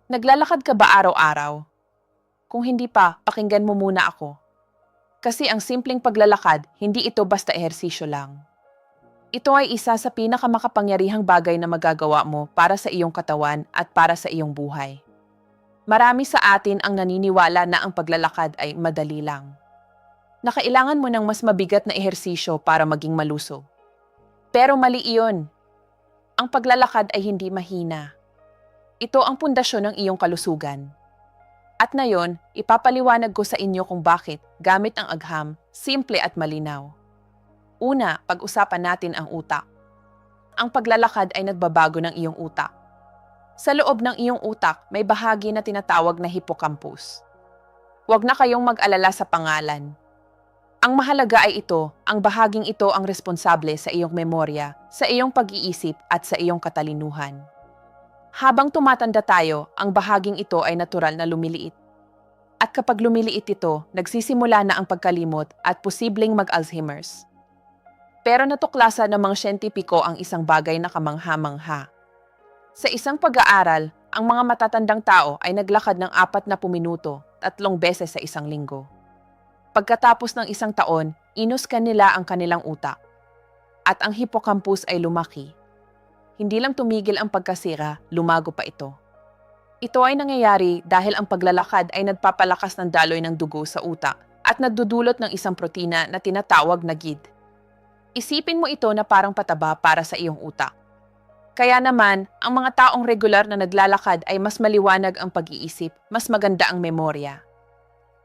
Naglalakad ka ba araw-araw? Kung hindi pa, pakinggan mo muna ako. Kasi ang simpleng paglalakad, hindi ito basta ehersisyo lang. Ito ay isa sa pinakamakapangyarihang bagay na magagawa mo para sa iyong katawan at para sa iyong buhay. Marami sa atin ang naniniwala na ang paglalakad ay madali lang. Na kailangan mo ng mas mabigat na ehersisyo para maging malusog. Pero mali iyon. Ang paglalakad ay hindi mahina. Ito ang pundasyon ng iyong kalusugan. At ngayon, ipapaliwanag ko sa inyo kung bakit, gamit ang agham, simple at malinaw. Una, pag-usapan natin ang utak. Ang paglalakad ay nagbabago ng iyong utak. Sa loob ng iyong utak, may bahagi na tinatawag na hippocampus. Huwag na kayong mag-alala sa pangalan. Ang mahalaga ay ito, ang bahaging ito ang responsable sa iyong memorya, sa iyong pag-iisip at sa iyong katalinuhan. Habang tumatanda tayo, ang bahaging ito ay natural na lumiliit. At kapag lumiliit ito, nagsisimula na ang pagkalimot at posibleng mag-Alzheimer's. Pero natuklasan ng mga siyentipiko ang isang bagay na kamangha-mangha. Sa isang pag-aaral, ang mga matatandang tao ay naglakad ng 40 minuto, 3 beses sa isang linggo. Pagkatapos ng isang taon, inuskan nila ang kanilang utak. At ang hippocampus ay lumaki. Hindi lang tumigil ang pagkasira, lumago pa ito. Ito ay nangyayari dahil ang paglalakad ay nagpapalakas ng daloy ng dugo sa utak at nagdudulot ng isang protina na tinatawag na GID. Isipin mo ito na parang pataba para sa iyong utak. Kaya naman, ang mga taong regular na naglalakad ay mas maliwanag ang pag-iisip, mas maganda ang memorya.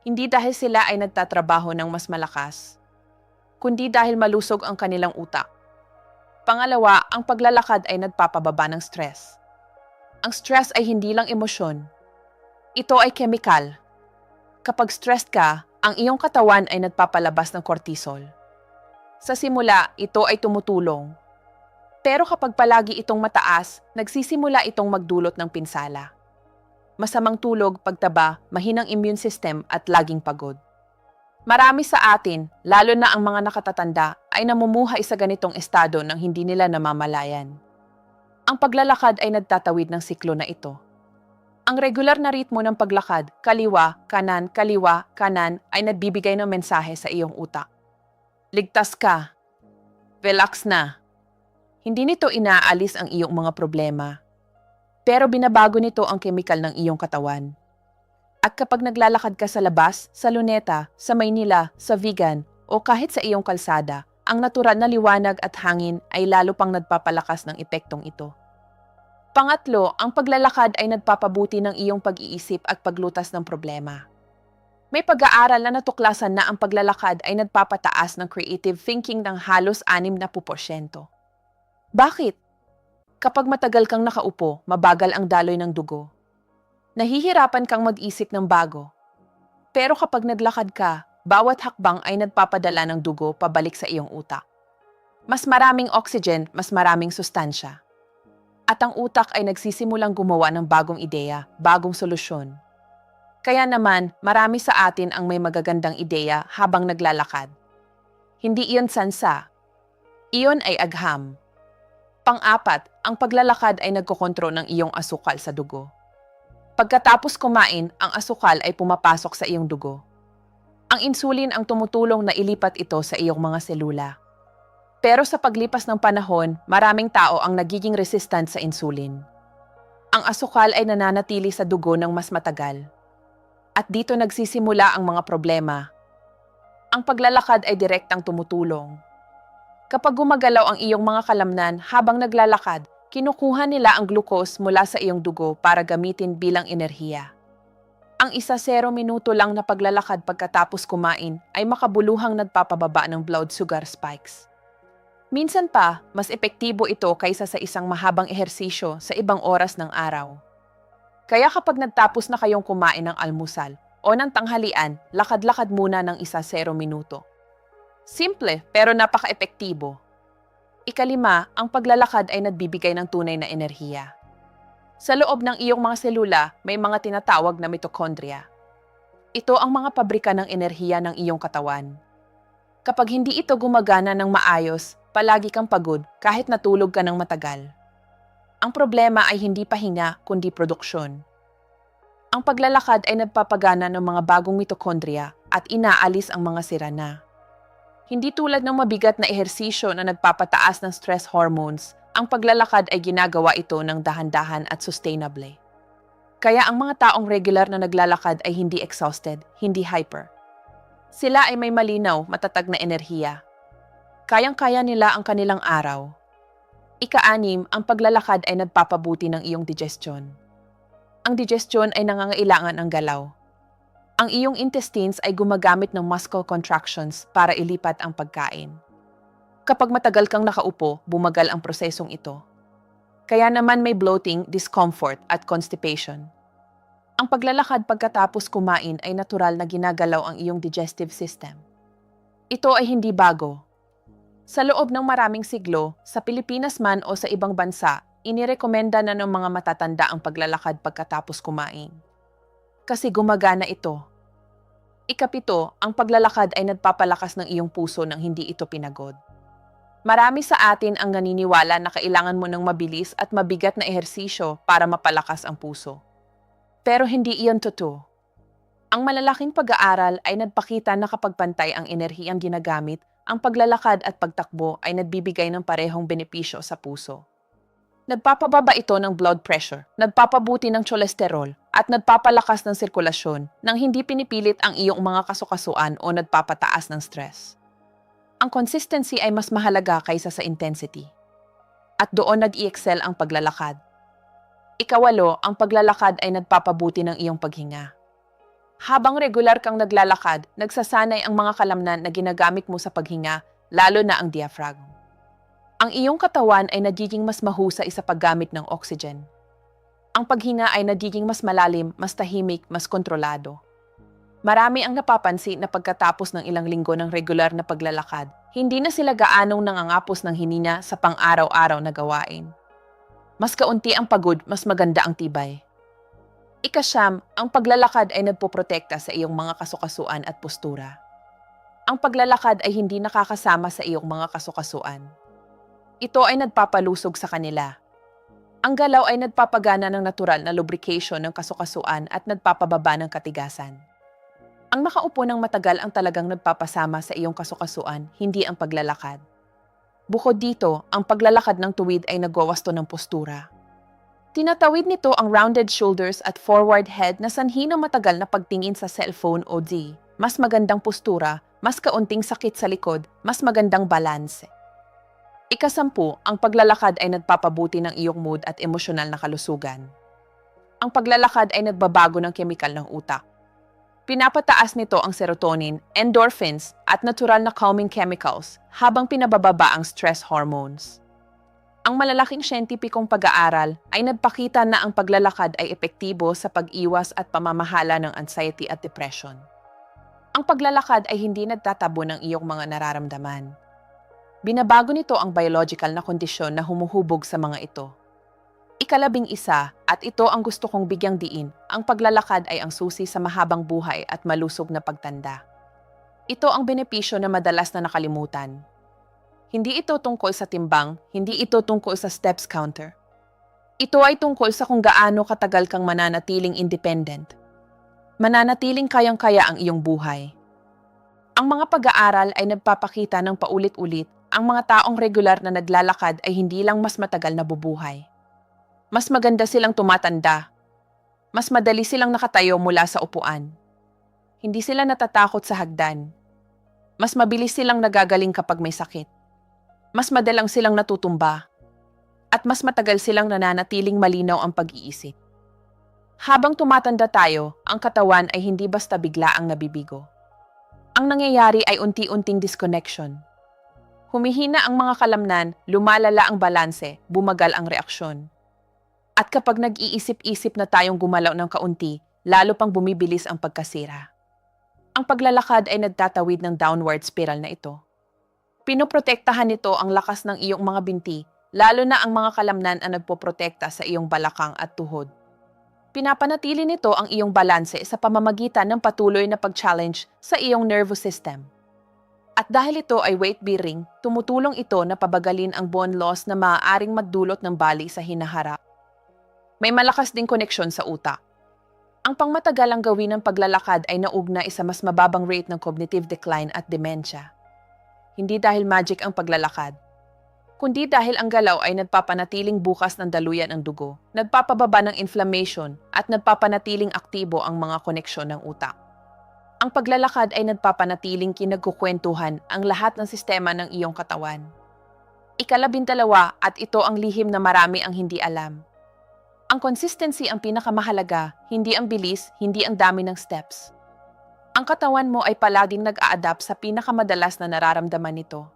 Hindi dahil sila ay nagtatrabaho ng mas malakas, kundi dahil malusog ang kanilang utak. Pangalawa, ang paglalakad ay nagpapababa ng stress. Ang stress ay hindi lang emosyon. Ito ay chemical. Kapag stressed ka, ang iyong katawan ay nagpapalabas ng cortisol. Sa simula, ito ay tumutulong. Pero kapag palagi itong mataas, nagsisimula itong magdulot ng pinsala. Masamang tulog, pagtaba, mahinang immune system at laging pagod. Marami sa atin, lalo na ang mga nakatatanda, ay namumuhay sa ganitong estado nang hindi nila namamalayan. Ang paglalakad ay nagtatawid ng siklo na ito. Ang regular na ritmo ng paglakad, kaliwa, kanan, ay nagbibigay ng mensahe sa iyong utak. Ligtas ka. Relax na. Hindi nito inaalis ang iyong mga problema. Pero binabago nito ang kemikal ng iyong katawan. At kapag naglalakad ka sa labas, sa Luneta, sa Maynila, sa Vigan, o kahit sa iyong kalsada, ang natural na liwanag at hangin ay lalo pang nagpapalakas ng epektong ito. Pangatlo, ang paglalakad ay nagpapabuti ng iyong pag-iisip at paglutas ng problema. May pag-aaral na natuklasan na ang paglalakad ay nagpapataas ng creative thinking ng halos 60%. Bakit? Kapag matagal kang nakaupo, mabagal ang daloy ng dugo. Nahihirapan kang mag-isip ng bago. Pero kapag naglakad ka, bawat hakbang ay nagpapadala ng dugo pabalik sa iyong utak. Mas maraming oxygen, mas maraming sustansya. At ang utak ay nagsisimulang gumawa ng bagong ideya, bagong solusyon. Kaya naman, marami sa atin ang may magagandang ideya habang naglalakad. Hindi iyon sansa. Iyon ay agham. Pang-apat, ang paglalakad ay nagkokontrol ng iyong asukal sa dugo. Pagkatapos kumain, ang asukal ay pumapasok sa iyong dugo. Ang insulin ang tumutulong na ilipat ito sa iyong mga selula. Pero sa paglipas ng panahon, maraming tao ang nagiging resistant sa insulin. Ang asukal ay nananatili sa dugo ng mas matagal. At dito nagsisimula ang mga problema. Ang paglalakad ay direktang tumutulong. Kapag gumagalaw ang iyong mga kalamnan habang naglalakad, kinukuha nila ang glucose mula sa iyong dugo para gamitin bilang enerhiya. Ang 1-0 minuto lang na paglalakad pagkatapos kumain ay makabuluhang nagpapababa ng blood sugar spikes. Minsan pa, mas epektibo ito kaysa sa isang mahabang ehersisyo sa ibang oras ng araw. Kaya kapag nagtapos na kayong kumain ng almusal o ng tanghalian, lakad-lakad muna ng 1-0 minuto. Simple pero napaka-epektibo. Ikalima, ang paglalakad ay nagbibigay ng tunay na enerhiya. Sa loob ng iyong mga selula, may mga tinatawag na mitochondria. Ito ang mga pabrika ng enerhiya ng iyong katawan. Kapag hindi ito gumagana ng maayos, palagi kang pagod kahit natulog ka ng matagal. Ang problema ay hindi pahinga kundi produksyon. Ang paglalakad ay nagpapagana ng mga bagong mitochondria at inaalis ang mga sira na. Hindi tulad ng mabigat na ehersisyo na nagpapataas ng stress hormones, ang paglalakad ay ginagawa ito ng dahan-dahan at sustainable. Kaya ang mga taong regular na naglalakad ay hindi exhausted, hindi hyper. Sila ay may malinaw, matatag na enerhiya. Kayang-kaya nila ang kanilang araw. Ika-6, ang paglalakad ay nagpapabuti ng iyong digestion. Ang digestion ay nangangailangan ng galaw. Ang iyong intestines ay gumagamit ng muscle contractions para ilipat ang pagkain. Kapag matagal kang nakaupo, bumagal ang prosesong ito. Kaya naman may bloating, discomfort at constipation. Ang paglalakad pagkatapos kumain ay natural na ginagalaw ang iyong digestive system. Ito ay hindi bago. Sa loob ng maraming siglo, sa Pilipinas man o sa ibang bansa, inirekomenda na ng mga matatanda ang paglalakad pagkatapos kumain. Kasi gumagana ito. Ika-7, ang paglalakad ay nagpapalakas ng iyong puso nang hindi ito pinagod. Marami sa atin ang naniniwala na kailangan mo ng mabilis at mabigat na ehersisyo para mapalakas ang puso. Pero hindi iyon totoo. Ang malalaking pag-aaral ay nagpakita na kapag pantay ang enerhiyang ginagamit, ang paglalakad at pagtakbo ay nagbibigay ng parehong benepisyo sa puso. Nagpapababa ito ng blood pressure, nagpapabuti ng cholesterol, at nagpapalakas ng sirkulasyon nang hindi pinipilit ang iyong mga kasukasuan o nagpapataas ng stress. Ang consistency ay mas mahalaga kaysa sa intensity. At doon nag-i-excel ang paglalakad. Ika-8, ang paglalakad ay nagpapabuti ng iyong paghinga. Habang regular kang naglalakad, nagsasanay ang mga kalamnan na ginagamit mo sa paghinga, lalo na ang diaphragm. Ang iyong katawan ay nagiging mas mahusay sa paggamit ng oxygen. Ang paghinga ay nagiging mas malalim, mas tahimik, mas kontrolado. Marami ang napapansin na pagkatapos ng ilang linggo ng regular na paglalakad, hindi na sila gaanong nangangapos ng hinina sa pang-araw-araw na gawain. Mas kaunti ang pagod, mas maganda ang tibay. Ika-9, ang paglalakad ay nagpoprotekta sa iyong mga kasukasuan at postura. Ang paglalakad ay hindi nakakasama sa iyong mga kasukasuan. Ito ay nagpapalusog sa kanila. Ang galaw ay nagpapagana ng natural na lubrication ng kasukasuan at nagpapababa ng katigasan. Ang makaupo ng matagal ang talagang nagpapasama sa iyong kasukasuan, hindi ang paglalakad. Bukod dito, ang paglalakad ng tuwid ay nagwawasto ng postura. Tinatawid nito ang rounded shoulders at forward head na sanhi ng matagal na pagtingin sa cellphone o mas magandang postura, mas kaunting sakit sa likod, mas magandang balanse. Ika-10, ang paglalakad ay nagpapabuti ng iyong mood at emosyonal na kalusugan. Ang paglalakad ay nagbabago ng kemikal ng utak. Pinapataas nito ang serotonin, endorphins, at natural na calming chemicals habang pinabababa ang stress hormones. Ang malalaking siyentipikong pag-aaral ay nagpakita na ang paglalakad ay epektibo sa pag-iwas at pamamahala ng anxiety at depression. Ang paglalakad ay hindi nagtatabo ng iyong mga nararamdaman. Binabago nito ang biological na kondisyon na humuhubog sa mga ito. Ika-11, at ito ang gusto kong bigyang diin, ang paglalakad ay ang susi sa mahabang buhay at malusog na pagtanda. Ito ang benepisyo na madalas na nakalimutan. Hindi ito tungkol sa timbang, hindi ito tungkol sa steps counter. Ito ay tungkol sa kung gaano katagal kang mananatiling independent. Mananatiling kayang-kaya ang iyong buhay. Ang mga pag-aaral ay nagpapakita ng paulit-ulit, ang mga taong regular na naglalakad ay hindi lang mas matagal na bubuhay. Mas maganda silang tumatanda. Mas madali silang nakatayo mula sa upuan. Hindi sila natatakot sa hagdan. Mas mabilis silang nagagaling kapag may sakit. Mas madalang silang natutumba. At mas matagal silang nananatiling malinaw ang pag-iisip. Habang tumatanda tayo, ang katawan ay hindi basta bigla ang nabibigo. Ang nangyayari ay unti-unting disconnection. Humihina ang mga kalamnan, lumalala ang balanse, bumagal ang reaksyon. At kapag nag-iisip-isip na tayong gumalaw ng kaunti, lalo pang bumibilis ang pagkasira. Ang paglalakad ay nagtatawid ng downward spiral na ito. Pinoprotektahan nito ang lakas ng iyong mga binti, lalo na ang mga kalamnan ang nagpoprotekta sa iyong balakang at tuhod. Pinapanatili nito ang iyong balanse sa pamamagitan ng patuloy na pag-challenge sa iyong nervous system. At dahil ito ay weight-bearing, tumutulong ito na pabagalin ang bone loss na maaaring magdulot ng bali sa hinaharap. May malakas ding koneksyon sa utak. Ang pangmatagalang gawin ng paglalakad ay naugnay sa mas mababang rate ng cognitive decline at dementia. Hindi dahil magic ang paglalakad, kundi dahil ang galaw ay nagpapanatiling bukas ng daluyan ng dugo, nagpapababa ng inflammation at nagpapanatiling aktibo ang mga koneksyon ng utak. Ang paglalakad ay nagpapanatiling kinagkukwentuhan ang lahat ng sistema ng iyong katawan. Ikalabintalawa, at ito ang lihim na marami ang hindi alam. Ang consistency ang pinakamahalaga, hindi ang bilis, hindi ang dami ng steps. Ang katawan mo ay palaging nag-a-adapt sa pinakamadalas na nararamdaman nito.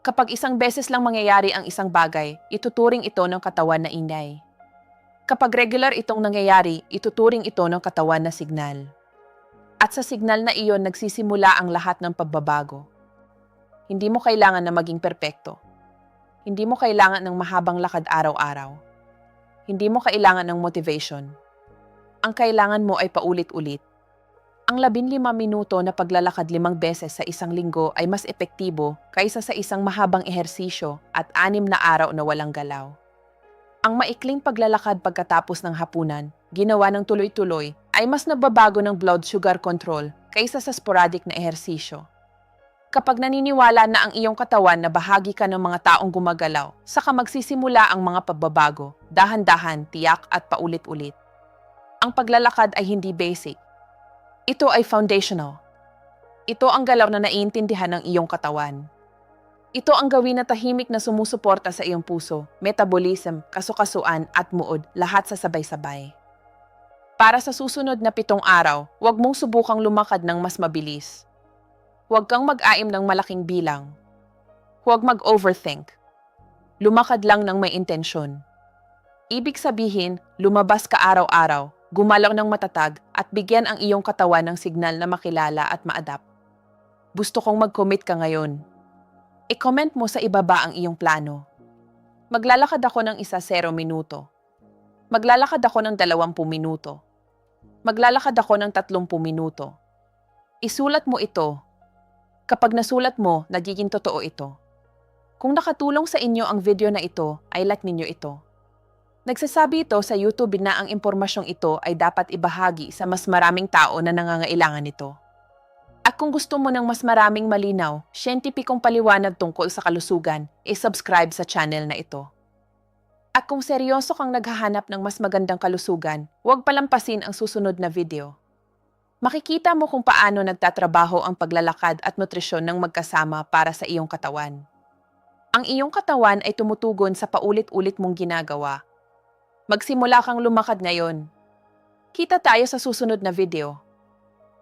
Kapag isang beses lang mangyayari ang isang bagay, ituturing ito ng katawan na ingay. Kapag regular itong nangyayari, ituturing ito ng katawan na signal. At sa signal na iyon nagsisimula ang lahat ng pagbabago. Hindi mo kailangan na maging perpekto. Hindi mo kailangan ng mahabang lakad araw-araw. Hindi mo kailangan ng motivation. Ang kailangan mo ay paulit-ulit. Ang 15 minuto na paglalakad 5 beses sa isang linggo ay mas epektibo kaysa sa isang mahabang ehersisyo at 6 na araw na walang galaw. Ang maikling paglalakad pagkatapos ng hapunan, ginawa ng tuloy-tuloy, ay mas nababago ng blood sugar control kaysa sa sporadic na ehersisyo. Kapag naniniwala na ang iyong katawan na bahagi ka ng mga taong gumagalaw, saka magsisimula ang mga pagbabago, dahan-dahan, tiyak at paulit-ulit. Ang paglalakad ay hindi basic. Ito ay foundational. Ito ang galaw na naiintindihan ng iyong katawan. Ito ang gawin na tahimik na sumusuporta sa iyong puso, metabolism, kasukasuan at mood, lahat sa sabay-sabay. Para sa susunod na 7 araw, huwag mong subukang lumakad ng mas mabilis. Huwag kang mag-aim ng malaking bilang. Huwag mag-overthink. Lumakad lang ng may intensyon. Ibig sabihin, lumabas ka araw-araw, gumalaw ng matatag at bigyan ang iyong katawan ng signal na makilala at ma-adapt. Gusto kong mag-commit ka ngayon. I-comment mo sa ibaba ang iyong plano. Maglalakad ako ng 0 minuto. Maglalakad ako ng 20 minuto. Maglalakad ako ng 30 minuto. Isulat mo ito. Kapag nasulat mo, nagiging totoo ito. Kung nakatulong sa inyo ang video na ito, ay like ninyo ito. Nagsasabi ito sa YouTube na ang impormasyong ito ay dapat ibahagi sa mas maraming tao na nangangailangan nito. At kung gusto mo ng mas maraming malinaw, siyentipikong paliwanag tungkol sa kalusugan, i-subscribe sa channel na ito. At kung seryoso kang naghahanap ng mas magandang kalusugan, huwag palampasin ang susunod na video. Makikita mo kung paano nagtatrabaho ang paglalakad at nutrisyon ng magkasama para sa iyong katawan. Ang iyong katawan ay tumutugon sa paulit-ulit mong ginagawa. Magsimula kang lumakad ngayon. Kita tayo sa susunod na video.